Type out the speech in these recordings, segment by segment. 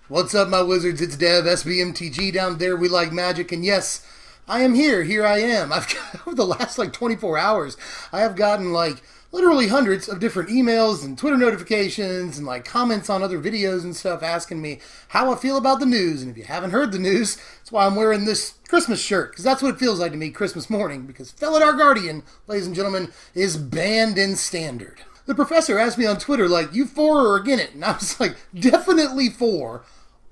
What's up, my wizards? It's Dev, SBMTG down there. We like magic, and yes, I am here. Here I am. I've got, over the last 24 hours, I have gotten literally hundreds of different emails and Twitter notifications and comments on other videos and stuff asking me how I feel about the news. And if you haven't heard the news, that's why I'm wearing this Christmas shirt, because that's what it feels like to me Christmas morning, because Felidar Guardian, ladies and gentlemen, is banned in Standard. The professor asked me on Twitter, you for or against it? And I was like, definitely for.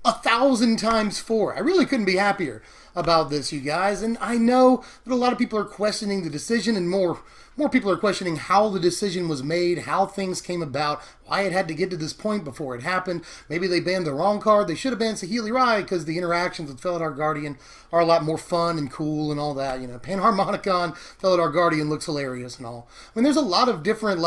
1,000 times 4. I really couldn't be happier about this, you guys. And I know that a lot of people are questioning the decision, and more people are questioning how the decision was made, how things came about, why it had to get to this point before it happened. Maybe they banned the wrong card. They should have banned Saheeli Rai because the interactions with Felidar Guardian are a lot more fun and cool and all that. You know, Panharmonicon, Felidar Guardian looks hilarious and all. I mean, there's a lot of different,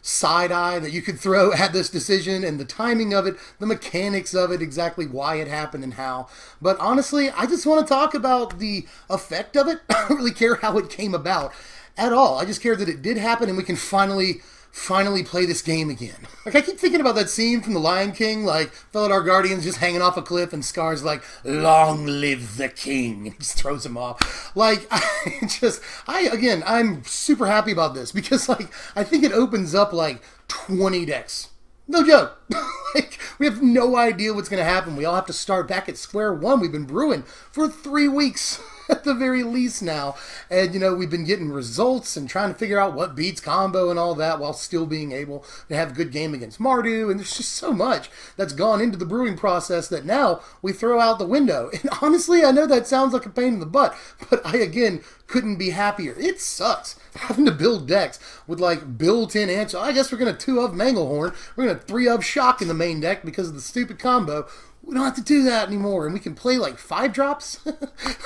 side-eye that you could throw at this decision and the timing of it, the mechanics of it, exactly why it happened and how. But honestly, I just want to talk about the effect of it. I don't really care how it came about at all. I just care that it did happen and we can finally play this game again. I keep thinking about that scene from The Lion King, Felidar Guardian's just hanging off a cliff and Scar's long live the king, and he just throws him off. I'm super happy about this because, I think it opens up, 20 decks. No joke. We have no idea what's going to happen. We all have to start back at square one. We've been brewing for 3 weeks at the very least now. And, we've been getting results and trying to figure out what beats combo and all that while still being able to have a good game against Mardu. And there's just so much that's gone into the brewing process that now we throw out the window. And honestly, I know that sounds like a pain in the butt, but I, again, couldn't be happier. It sucks having to build decks with built-in answer. I guess we're going to 2-of Manglehorn. We're going to 3-of Shock in the main deck because of the stupid combo. We don't have to do that anymore, and we can play 5-drops.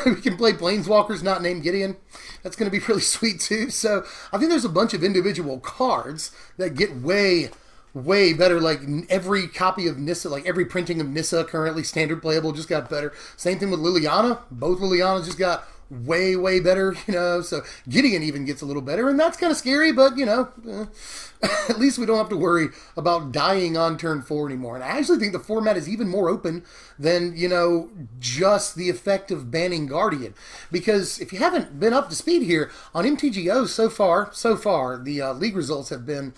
We can play Planeswalkers not named Gideon. That's going to be really sweet too. So I think there's a bunch of individual cards that get way better. Every copy of Nissa, every printing of Nissa currently standard playable just got better. Same thing with Liliana. Both Lilianas just got way better, so Gideon even gets a little better, and that's kind of scary, but, at least we don't have to worry about dying on turn 4 anymore. And I actually think the format is even more open than, just the effect of banning Guardian, because if you haven't been up to speed here, on MTGO so far, the league results have been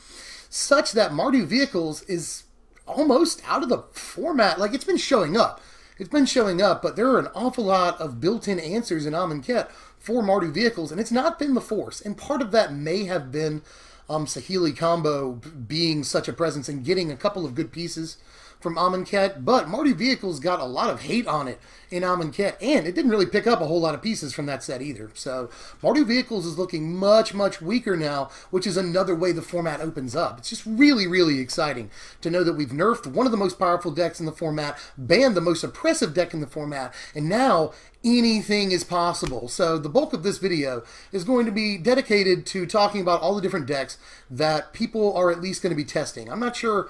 such that Mardu Vehicles is almost out of the format. It's been showing up. It's been showing up, but there are an awful lot of built-in answers in Amonkhet for Mardu Vehicles, and it's not been the Force. And part of that may have been Saheeli combo being such a presence and getting a couple of good pieces from Amonkhet, but Mardu Vehicles got a lot of hate on it in Amonkhet, and it didn't really pick up a whole lot of pieces from that set either. So Mardu Vehicles is looking much weaker now, which is another way the format opens up. It's just really exciting to know that we've nerfed one of the most powerful decks in the format, banned the most oppressive deck in the format, and now anything is possible. So the bulk of this video is going to be dedicated to talking about all the different decks that people are at least going to be testing. I'm not sure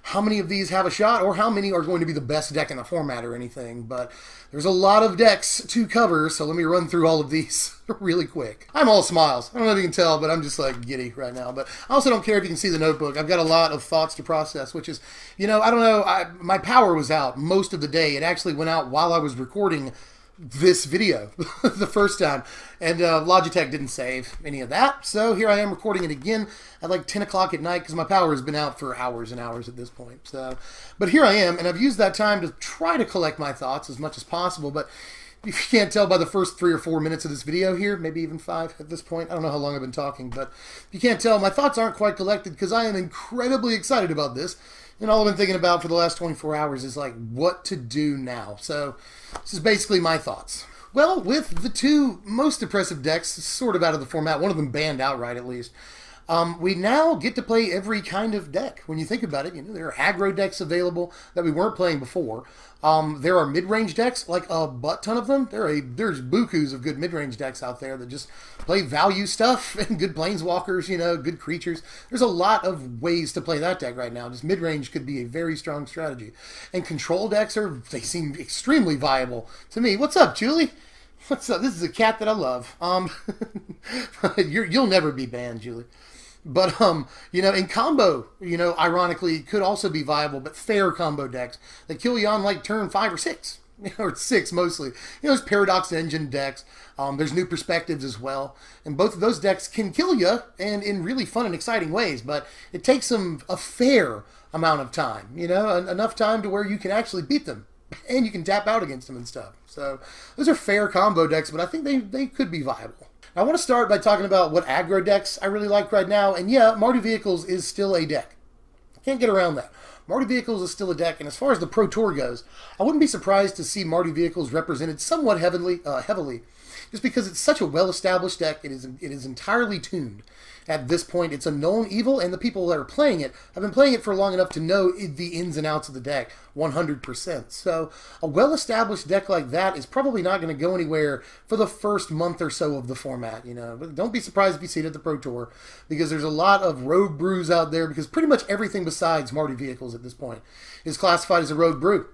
how many of these have a shot or how many are going to be the best deck in the format or anything, but there's a lot of decks to cover, so let me run through all of these really quick. I'm all smiles. I don't know if you can tell, but I'm just giddy right now. But I also don't care if you can see the notebook. I've got a lot of thoughts to process, which is, I don't know, my power was out most of the day. It actually went out while I was recording this video the first time, and Logitech didn't save any of that, so here I am recording it again at 10 o'clock at night because my power has been out for hours and hours at this point. So, but here I am, and I've used that time to try to collect my thoughts as much as possible. But if you can't tell by the first 3 or 4 minutes of this video here, maybe even 5 at this point, I don't know how long I've been talking, but if you can't tell, my thoughts aren't quite collected because I am incredibly excited about this. And all I've been thinking about for the last 24 hours is what to do now. So this is basically my thoughts. Well, with the 2 most oppressive decks sort of out of the format, one of them banned outright at least, we now get to play every kind of deck. When you think about it, there are aggro decks available that we weren't playing before. There are mid-range decks, a butt ton of them. There's bukus of good mid-range decks out there that just play value stuff and good planeswalkers, good creatures. There's a lot of ways to play that deck right now. Just mid-range could be a very strong strategy. And control decks they seem extremely viable to me. What's up, Julie? What's up? This is a cat that I love. You'll never be banned, Julie. But, in combo, ironically, could also be viable, but fair combo decks that kill you on like turn 5 or 6. Or 6 mostly. There's Paradox Engine decks. There's New Perspectives as well. And both of those decks can kill you, and in really fun and exciting ways. But it takes them a fair amount of time. Enough time to where you can actually beat them. And you can tap out against them and stuff. So those are fair combo decks, but I think they could be viable. I want to start by talking about what aggro decks I really like right now. And yeah, Mardu Vehicles is still a deck. Can't get around that. Mardu Vehicles is still a deck, and as far as the Pro Tour goes, I wouldn't be surprised to see Mardu Vehicles represented somewhat heavily, just because it's such a well-established deck. It is entirely tuned. At this point, it's a known evil, and the people that are playing it have been playing it for long enough to know the ins and outs of the deck 100%. So a well-established deck like that is probably not going to go anywhere for the first month or so of the format. But don't be surprised if you see it at the Pro Tour, because there's a lot of rogue brews out there, because pretty much everything besides Mardu Vehicles at this point is classified as a rogue brew,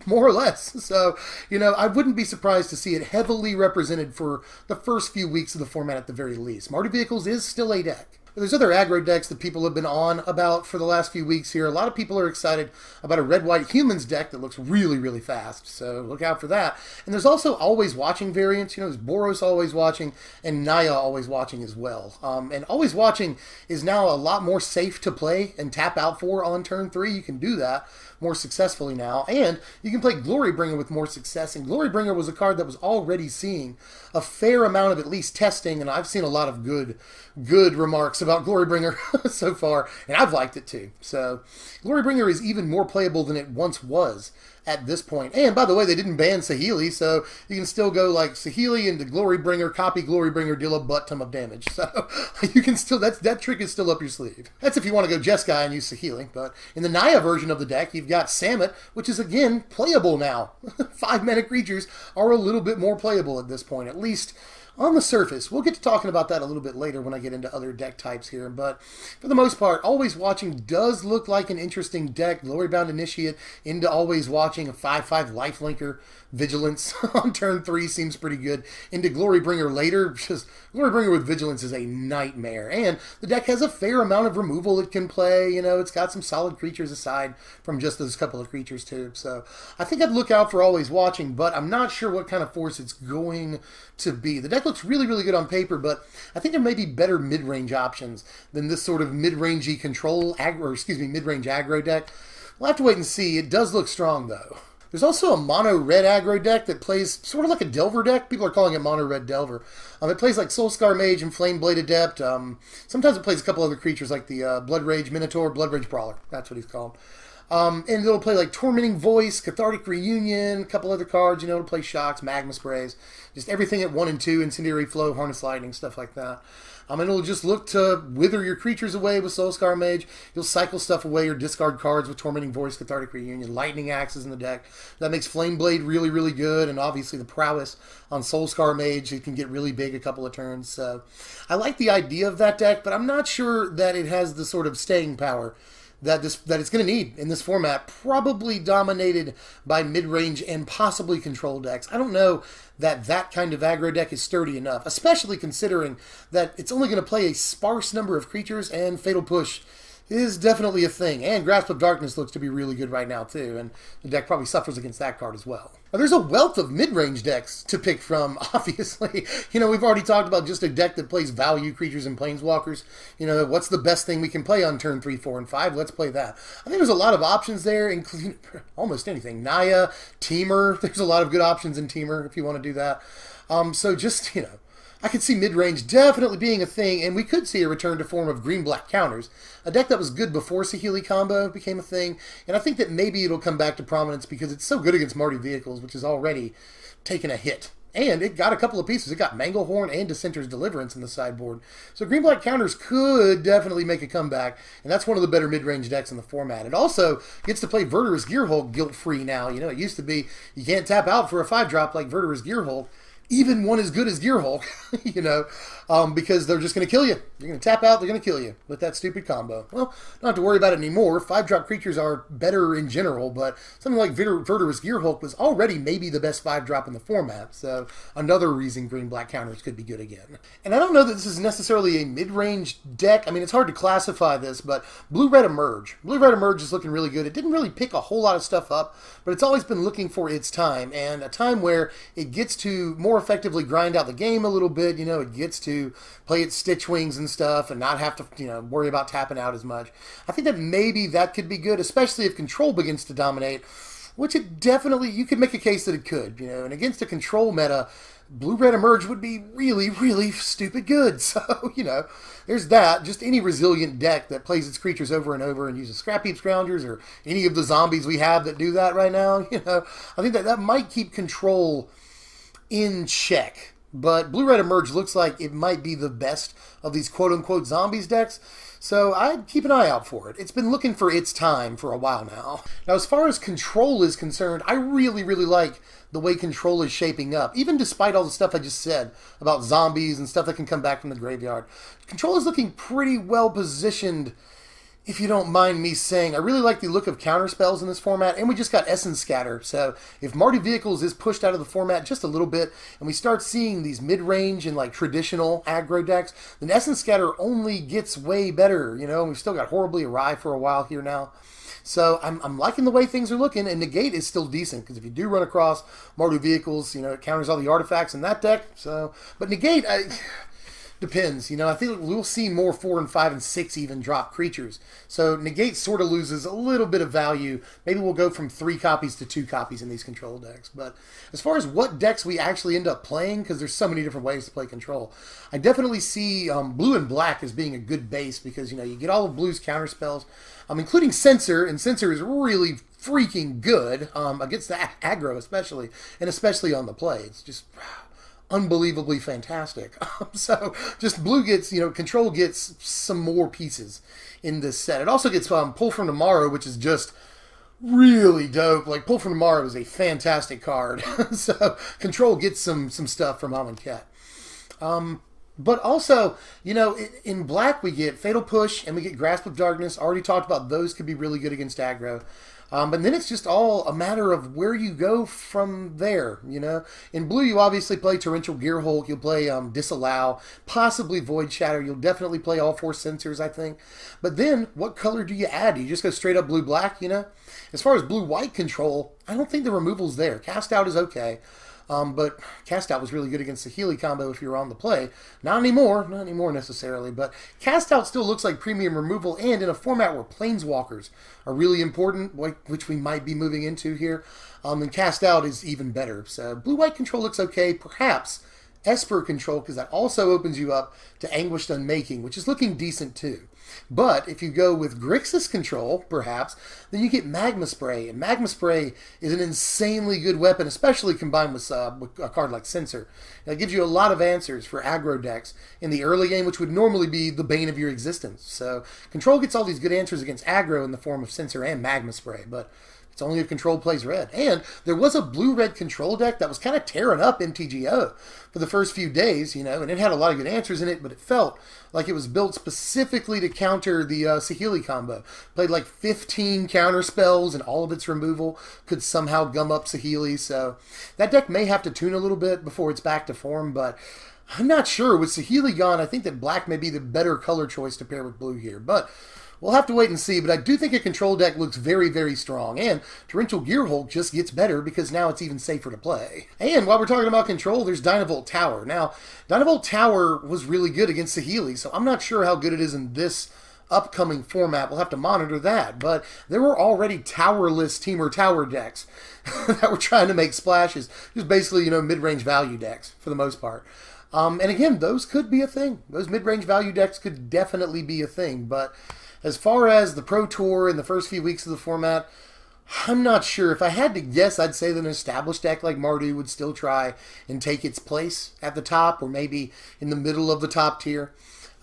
more or less. So, I wouldn't be surprised to see it heavily represented for the first few weeks of the format at the very least. Mardu Vehicles is still a deck. There's other aggro decks that people have been on about for the last few weeks here. A lot of people are excited about a red-white humans deck that looks really, really fast, so look out for that. And there's also Always Watching variants. There's Boros Always Watching and Naya Always Watching as well. And Always Watching is now a lot more safe to play and tap out for on turn 3. You can do that more successfully now, and you can play Glorybringer with more success. And Glorybringer was a card that was already seeing a fair amount of at least testing, and I've seen a lot of good remarks about Glorybringer so far, and I've liked it too. So Glorybringer is even more playable than it once was at this point. And by the way, they didn't ban Saheeli, so you can still go like Saheeli into Glorybringer, copy Glorybringer, deal a butt ton of damage. So you can still, that trick is still up your sleeve. That's if you want to go Jeskai and use Saheeli. But in the Naya version of the deck, you've got Samut, which is again playable now. 5-mana creatures are a little bit more playable at this point, at least on the surface. We'll get to talking about that a little bit later when I get into other deck types here, but for the most part, Always Watching does look like an interesting deck. Glorybound Initiate into Always Watching, a 5/5 lifelinker. Vigilance on turn 3 seems pretty good. Into Glorybringer later, just Glorybringer with Vigilance is a nightmare. And the deck has a fair amount of removal it can play. It's got some solid creatures aside from just those couple of creatures too. So I think I'd look out for Always Watching, but I'm not sure what kind of force it's going to be. The deck looks really, really good on paper, but I think there may be better mid-range options than this sort of mid-rangey mid-range aggro deck. We'll have to wait and see. It does look strong though. There's also a mono-red aggro deck that plays sort of like a Delver deck. People are calling it mono-red Delver. It plays like Soulscar Mage and Flameblade Adept. Sometimes it plays a couple other creatures like the Blood Rage Minotaur, Blood Rage Brawler. That's what he's called. And it'll play like Tormenting Voice, Cathartic Reunion, a couple other cards. It'll play Shocks, Magma Sprays, just everything at 1 and 2, Incendiary Flow, Harness Lightning, stuff like that. And it'll just look to wither your creatures away with Soulscar Mage. You'll cycle stuff away or discard cards with Tormenting Voice, Cathartic Reunion, Lightning Axes in the deck. That makes Flameblade really, really good, and obviously the prowess on Soulscar Mage. It can get really big a couple of turns. So I like the idea of that deck, but I'm not sure that it has the sort of staying power that it's going to need in this format, probably dominated by mid-range and possibly control decks. I don't know that kind of aggro deck is sturdy enough, especially considering that it's only going to play a sparse number of creatures, and Fatal Push is definitely a thing. And Grasp of Darkness looks to be really good right now too, and the deck probably suffers against that card as well. Now, there's a wealth of mid-range decks to pick from, obviously. We've already talked about just a deck that plays value creatures and planeswalkers. What's the best thing we can play on turn 3, 4, and 5? Let's play that. I think there's a lot of options there, including almost anything. Naya, Teamer, there's a lot of good options in Teamer if you want to do that. So just, I could see mid-range definitely being a thing, and we could see a return to form of green-black counters. A deck that was good before Saheeli combo became a thing, and I think that maybe it'll come back to prominence because it's so good against Mardu Vehicles, which has already taken a hit. And it got a couple of pieces. It got Manglehorn and Dissenter's Deliverance in the sideboard. So green-black counters could definitely make a comeback, and that's one of the better mid-range decks in the format. It also gets to play Verdurous Gearhulk guilt-free now. It used to be you can't tap out for a 5-drop like Verdurous Gearhulk. even one as good as Gearhulk, you know, because they're just going to kill you. You're going to tap out, they're going to kill you with that stupid combo. Well, not to worry about it anymore. 5-drop creatures are better in general, but something like Verdurous Gearhulk was already maybe the best 5-drop in the format, so another reason green-black counters could be good again. And I don't know that this is necessarily a mid-range deck. I mean, it's hard to classify this, but Blue-Red Emerge. Blue-Red Emerge is looking really good. It didn't really pick a whole lot of stuff up, but it's always been looking for its time, and a time where it gets to more effectively grind out the game a little bit. You know, it gets to play its Stitch Wings and stuff and not have to, you know, worry about tapping out as much. I think that maybe that could be good, especially if control begins to dominate, which it definitely, you could make a case that it could, you know, and against a control meta, Blue-Red Emerge would be really, really stupid good. So, you know, there's that. Just any resilient deck that plays its creatures over and over and uses Scrap Heap Scroungers or any of the zombies we have that do that right now, you know, I think that that might keep control in check. But Blue-Red Emerge looks like it might be the best of these quote-unquote zombies decks, so I'd keep an eye out for it. It's been looking for its time for a while now. Now, as far as control is concerned, I really, really like the way control is shaping up, even despite all the stuff I just said about zombies and stuff that can come back from the graveyard. Control is looking pretty well positioned, if you don't mind me saying. I really like the look of counterspells in this format, and we just got Essence Scatter. So if Marty Vehicles is pushed out of the format just a little bit, and we start seeing these mid-range and like traditional aggro decks, then Essence Scatter only gets way better. You know, we've still got Horribly Awry for a while here now. So I'm liking the way things are looking, and Negate is still decent, because if you do run across Marty Vehicles, you know, it counters all the artifacts in that deck. So, but Negate, depends, you know. I think we'll see more 4 and 5 and 6 even drop creatures. So Negate sort of loses a little bit of value. Maybe we'll go from 3 copies to 2 copies in these control decks. But as far as what decks we actually end up playing, because there's so many different ways to play control, I definitely see blue and black as being a good base, because, you know, you get all of blue's counterspells, including Censor, and Censor is really freaking good against the aggro especially, and especially on the play. It's just unbelievably fantastic. So just blue gets, you know, control gets some more pieces in this set. It also gets Pull from Tomorrow, which is just really dope. Like, Pull from Tomorrow is a fantastic card. So control gets some stuff from Amonkhet. But also, you know, in black we get Fatal Push and we get Grasp of Darkness. Already talked about those could be really good against aggro. But then it's just all a matter of where you go from there, you know. In blue, you obviously play Torrential Gearhulk. You'll play Disallow, possibly Void Shatter. You'll definitely play all 4 Censors, I think. But then, what color do you add? Do you just go straight up blue-black, you know? As far as blue-white control, I don't think the removal's there. Cast Out is okay. But Cast Out was really good against the Healy combo if you were on the play. Not anymore necessarily, but Cast Out still looks like premium removal, and in a format where Planeswalkers are really important, which we might be moving into here, then Cast Out is even better. So blue-white control looks okay, perhaps Esper control, because that also opens you up to Anguished Unmaking, which is looking decent too. But if you go with Grixis control, perhaps, then you get Magma Spray. And Magma Spray is an insanely good weapon, especially combined with a card like Censor. It gives you a lot of answers for aggro decks in the early game, which would normally be the bane of your existence. So control gets all these good answers against aggro in the form of Censor and Magma Spray, but it's only if control plays red. And there was a blue-red control deck that was kind of tearing up MTGO for the first few days, you know, and it had a lot of good answers in it, but it felt like it was built specifically to counter the Saheeli combo. Played like 15 counter spells, and all of its removal could somehow gum up Saheeli. So that deck may have to tune a little bit before it's back to form, but I'm not sure. With Saheeli gone, I think that black may be the better color choice to pair with blue here. But we'll have to wait and see, but I do think a control deck looks very, very strong, and Torrential Gearhulk just gets better because now it's even safer to play. And while we're talking about control, there's Dynavolt Tower. Now, Dynavolt Tower was really good against Saheeli, so I'm not sure how good it is in this upcoming format. We'll have to monitor that, but there were already towerless Teamer Tower decks that were trying to make splashes. Just basically, you know, mid-range value decks for the most part. And again, those could be a thing. Those mid-range value decks could definitely be a thing, but as far as the Pro Tour and the first few weeks of the format, I'm not sure. If I had to guess, I'd say that an established deck like Mardu would still try and take its place at the top, or maybe in the middle of the top tier.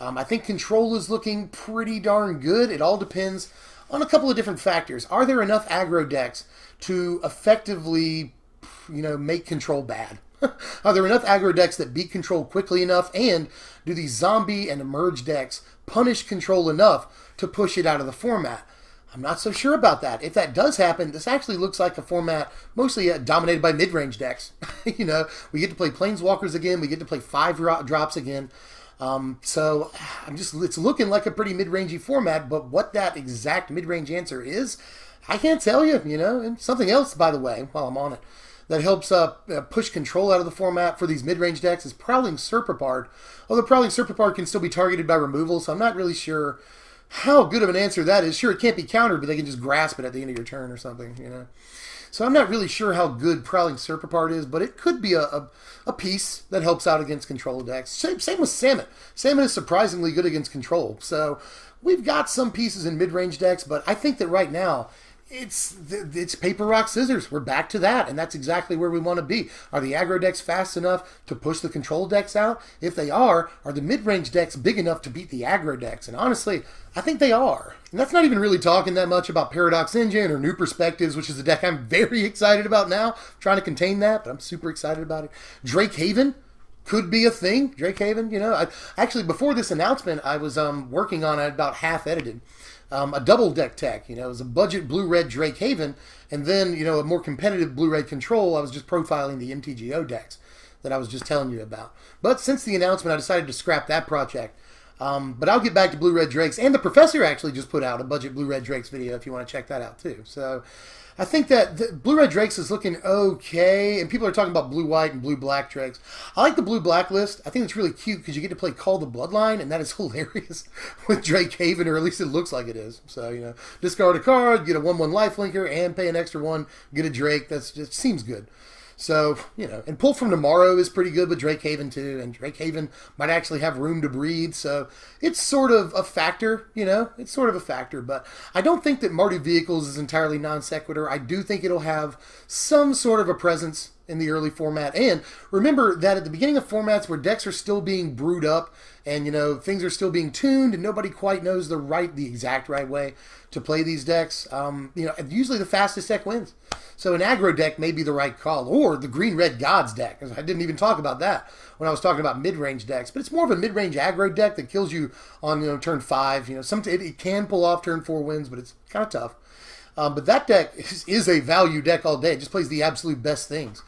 I think control is looking pretty darn good. It all depends on a couple of different factors. Are there enough aggro decks to effectively, you know, make control bad? Are there enough aggro decks that beat control quickly enough? And do these zombie and emerge decks punish control enough to push it out of the format? I'm not so sure about that. If that does happen, this actually looks like a format mostly dominated by mid-range decks. You know, we get to play Planeswalkers again. We get to play 5 drops again. So it's looking like a pretty mid-rangey format, but what that exact mid-range answer is, I can't tell you, you know. And something else, by the way, while I'm on it, that helps push control out of the format for these mid-range decks is Prowling Serpapard. Although Prowling Serpapard can still be targeted by removal, so I'm not really sure how good of an answer that is. Sure, it can't be countered, but they can just grasp it at the end of your turn or something, you know. So I'm not really sure how good Prowling Serpapard is, but it could be a piece that helps out against control decks. Same with Salmon. Salmon is surprisingly good against control. So we've got some pieces in mid-range decks, but I think that right now it's paper, rock, scissors. We're back to that, and that's exactly where we want to be. Are the aggro decks fast enough to push the control decks out? If they are the mid-range decks big enough to beat the aggro decks? And honestly, I think they are. And that's not even really talking that much about Paradox Engine or New Perspectives, which is a deck I'm very excited about now. I'm trying to contain that, but I'm super excited about it. Drake Haven could be a thing. Drake Haven, you know. Actually, before this announcement, I was working on it, about half edited. A double deck tech, you know, it was a budget blue-red Drake Haven, and then, you know, a more competitive blue-red control. I was just profiling the MTGO decks that I was just telling you about. But since the announcement, I decided to scrap that project. But I'll get back to blue-red Drakes, and the Professor actually just put out a budget blue-red Drakes video if you want to check that out too. So I think that the blue-red Drakes is looking okay, and people are talking about blue-white and blue-black Drakes. I like the blue-black list. I think it's really cute because you get to play Call the Bloodline, and that is hilarious with Drake Haven, or at least it looks like it is. So, you know, discard a card, get a 1/1 lifelinker, and pay an extra 1, get a Drake. That just seems good. So, you know, and Pull from Tomorrow is pretty good with Drake Haven too, and Drake Haven might actually have room to breathe, so it's sort of a factor, you know, it's sort of a factor, but I don't think that Mardu Vehicles is entirely non sequitur. I do think it'll have some sort of a presence in the early format, and remember that at the beginning of formats where decks are still being brewed up, and, you know, things are still being tuned, and nobody quite knows the exact right way to play these decks, you know, usually the fastest deck wins. So an aggro deck may be the right call, or the green-red gods deck. I didn't even talk about that when I was talking about mid-range decks, but it's more of a mid-range aggro deck that kills you on, you know, turn 5. You know, it can pull off turn 4 wins, but it's kind of tough. But that deck is a value deck all day. It just plays the absolute best things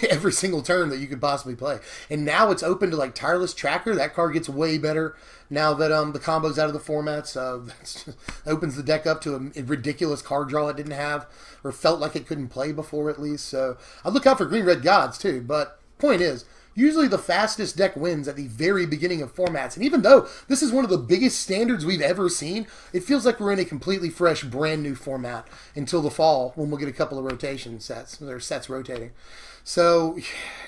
every single turn that you could possibly play. And now it's open to like Tireless Tracker. That card gets way better now that the combo's out of the format, so that opens the deck up to a ridiculous card draw it didn't have, or felt like it couldn't play before at least. So I look out for green-red gods too, but point is, usually the fastest deck wins at the very beginning of formats. And even though this is one of the biggest standards we've ever seen, it feels like we're in a completely fresh, brand new format until the fall, when we'll get a couple of rotation sets. There are sets rotating. So,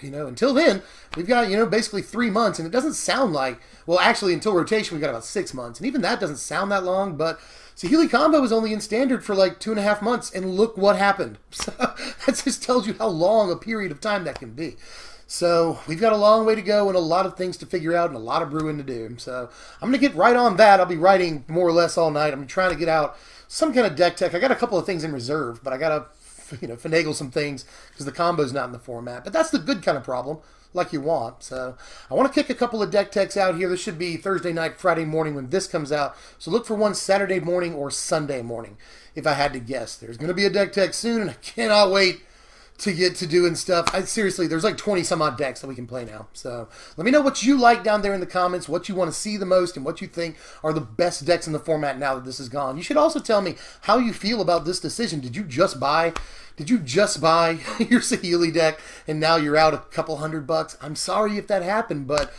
you know, until then, we've got, you know, basically 3 months, and it doesn't sound like, well, actually, until rotation, we've got about 6 months. And even that doesn't sound that long, but Saheeli Combo was only in Standard for like 2.5 months, and look what happened. So that just tells you how long a period of time that can be. So we've got a long way to go and a lot of things to figure out and a lot of brewing to do. So I'm going to get right on that. I'll be writing more or less all night. I'm trying to get out some kind of deck tech. I got a couple of things in reserve, but I got to, you know, finagle some things because the combo's not in the format. But that's the good kind of problem, like you want. So I want to kick a couple of deck techs out here. This should be Thursday night, Friday morning when this comes out. So look for one Saturday morning or Sunday morning, if I had to guess. There's going to be a deck tech soon, and I cannot wait to get to doing stuff. Seriously, there's like 20 some odd decks that we can play now. So let me know what you like down there in the comments, what you want to see the most, and what you think are the best decks in the format now that this is gone. You should also tell me how you feel about this decision. Did you just buy your Saheeli deck and now you're out a couple $100? I'm sorry if that happened, but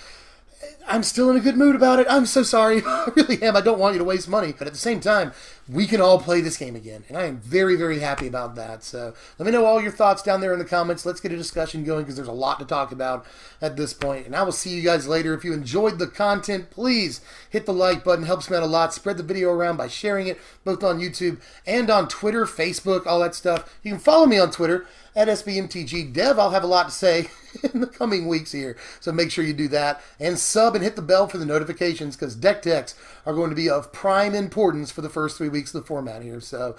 I'm still in a good mood about it. I'm so sorry. I really am. I don't want you to waste money. But at the same time, we can all play this game again. And I am very, very happy about that. So let me know all your thoughts down there in the comments. Let's get a discussion going because there's a lot to talk about at this point. And I will see you guys later. If you enjoyed the content, please hit the like button. Helps me out a lot. Spread the video around by sharing it, both on YouTube and on Twitter, Facebook, all that stuff. You can follow me on Twitter at SBMTGDev. I'll have a lot to say in the coming weeks here, so make sure you do that. And sub and hit the bell for the notifications, because deck techs are going to be of prime importance for the first 3 weeks of the format here. So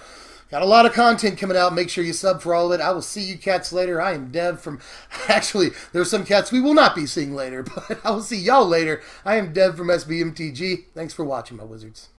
Got a lot of content coming out. Make sure you sub for all of it. I will see you cats later. I am Dev from... Actually, there are some cats we will not be seeing later, but I will see y'all later. I am Dev from SBMTG. Thanks for watching, my wizards.